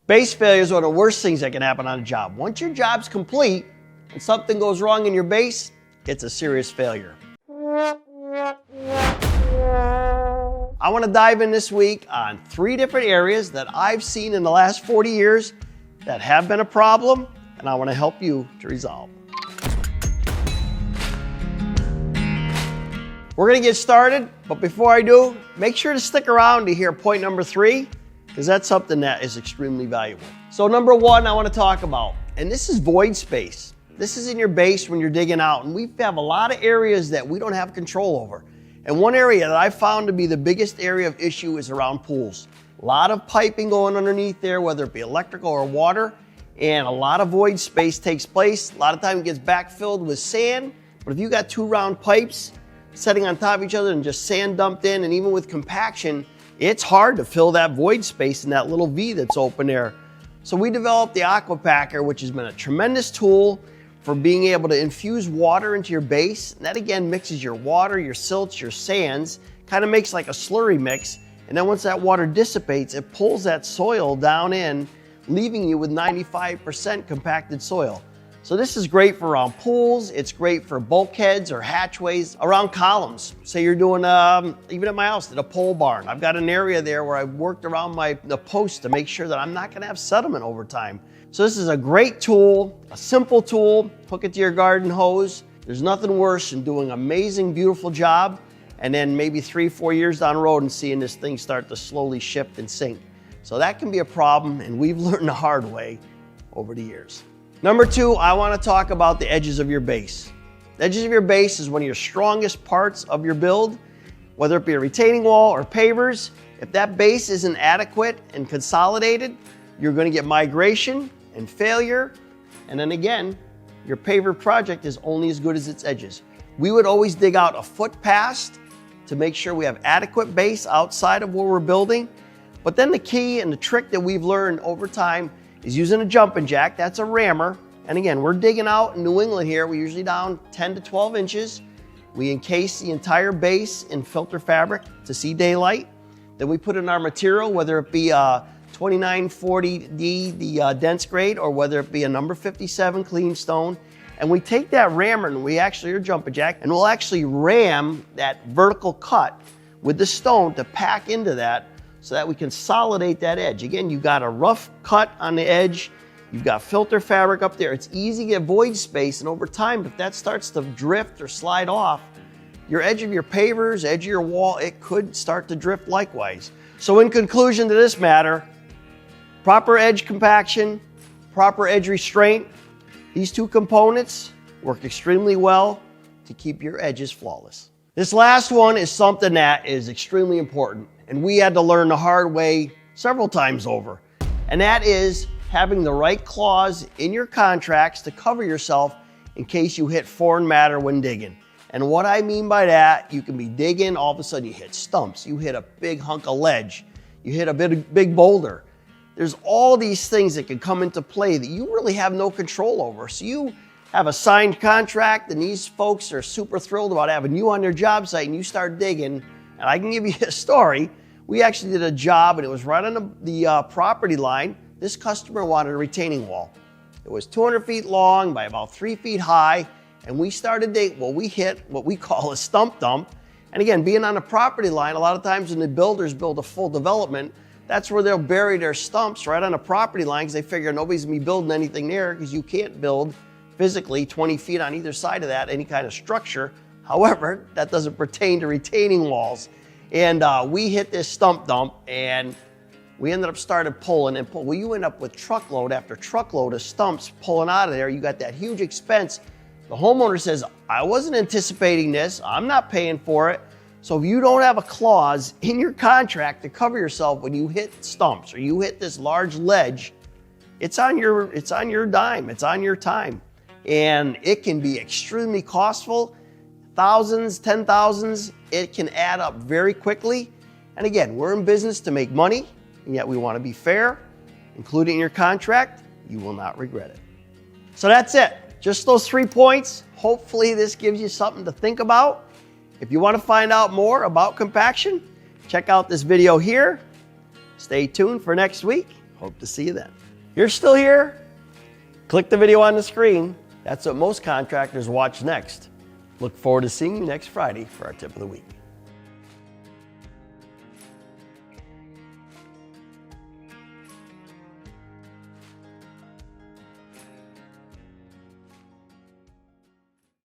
Base failure is one of the worst things that can happen on a job. Once your job's complete and something goes wrong in your base, it's a serious failure. I want to dive in this week on 3 different areas that I've seen in the last 40 years that have been a problem, and I want to help you to resolve. We're going to get started, but before I do, make sure to stick around to hear point number 3, because that's something that is extremely valuable. So number 1 I want to talk about, and this is void space. This is in your base when you're digging out, and we have a lot of areas that we don't have control over. And one area that I found to be the biggest area of issue is around pools. A lot of piping going underneath there, whether it be electrical or water, and a lot of void space takes place. A lot of times it gets backfilled with sand, but if you got 2 round pipes setting on top of each other and just sand dumped in, and even with compaction, it's hard to fill that void space in that little V that's open there. So we developed the Aquapacker, which has been a tremendous tool for being able to infuse water into your base. And that again mixes your water, your silts, your sands, kind of makes like a slurry mix. And then once that water dissipates, it pulls that soil down in, leaving you with 95% compacted soil. So this is great for around pools. It's great for bulkheads or hatchways, around columns. Say you're doing, even at my house, at a pole barn. I've got an area there where I've worked around the posts to make sure that I'm not gonna have sediment over time. So this is a great tool, a simple tool. Hook it to your garden hose. There's nothing worse than doing an amazing, beautiful job, and then maybe 3-4 years down the road and seeing this thing start to slowly shift and sink. So that can be a problem, and we've learned the hard way over the years. Number 2, I want to talk about the edges of your base. The edges of your base is one of your strongest parts of your build, whether it be a retaining wall or pavers. If that base isn't adequate and consolidated, you're going to get migration and failure. And then again, your paver project is only as good as its edges. We would always dig out a foot past to make sure we have adequate base outside of where we're building. But then the key and the trick that we've learned over time is using a jumping jack. That's a rammer. And again, we're digging out in New England here. We're usually down 10 to 12 inches. We encase the entire base in filter fabric to see daylight. Then we put in our material, whether it be 2940D, the dense grade, or whether it be a number 57 clean stone. And we take that rammer and we actually, or jumping jack, and we'll actually ram that vertical cut with the stone to pack into that, so that we consolidate that edge. Again, you've got a rough cut on the edge, you've got filter fabric up there. It's easy to get void space, and over time, if that starts to drift or slide off, your edge of your pavers, edge of your wall, it could start to drift likewise. So in conclusion to this matter, proper edge compaction, proper edge restraint, these 2 components work extremely well to keep your edges flawless. This last one is something that is extremely important, and we had to learn the hard way several times over. And that is having the right clause in your contracts to cover yourself in case you hit foreign matter when digging. And what I mean by that, you can be digging, all of a sudden you hit stumps, you hit a big hunk of ledge, you hit a big boulder. There's all these things that can come into play that you really have no control over. So you have a signed contract, and these folks are super thrilled about having you on their job site, and you start digging. And I can give you a story. We actually did a job, and it was right on the property line. This customer wanted a retaining wall. It was 200 feet long by about 3 feet high, and we started digging. Well, we hit what we call a stump dump. And again, being on the property line, a lot of times when the builders build a full development, that's where they'll bury their stumps, right on the property line, because they figure nobody's gonna be building anything there, because you can't build physically 20 feet on either side of that, any kind of structure. However, that doesn't pertain to retaining walls. And we hit this stump dump, and we ended up started pulling and pull. Well, you end up with truckload after truckload of stumps pulling out of there. You got that huge expense. The homeowner says, I wasn't anticipating this. I'm not paying for it. So if you don't have a clause in your contract to cover yourself when you hit stumps or you hit this large ledge, it's on your dime, it's on your time. And it can be extremely costly, thousands, 10,000s, it can add up very quickly. And again, we're in business to make money, and yet we want to be fair. Include it in your contract, you will not regret it. So that's it, just those 3 points. Hopefully this gives you something to think about. If you want to find out more about compaction, check out this video here. Stay tuned for next week, Hope to see you then. You're still here? Click the video on the screen. That's what most contractors watch next. Look forward to seeing you next Friday for our tip of the week.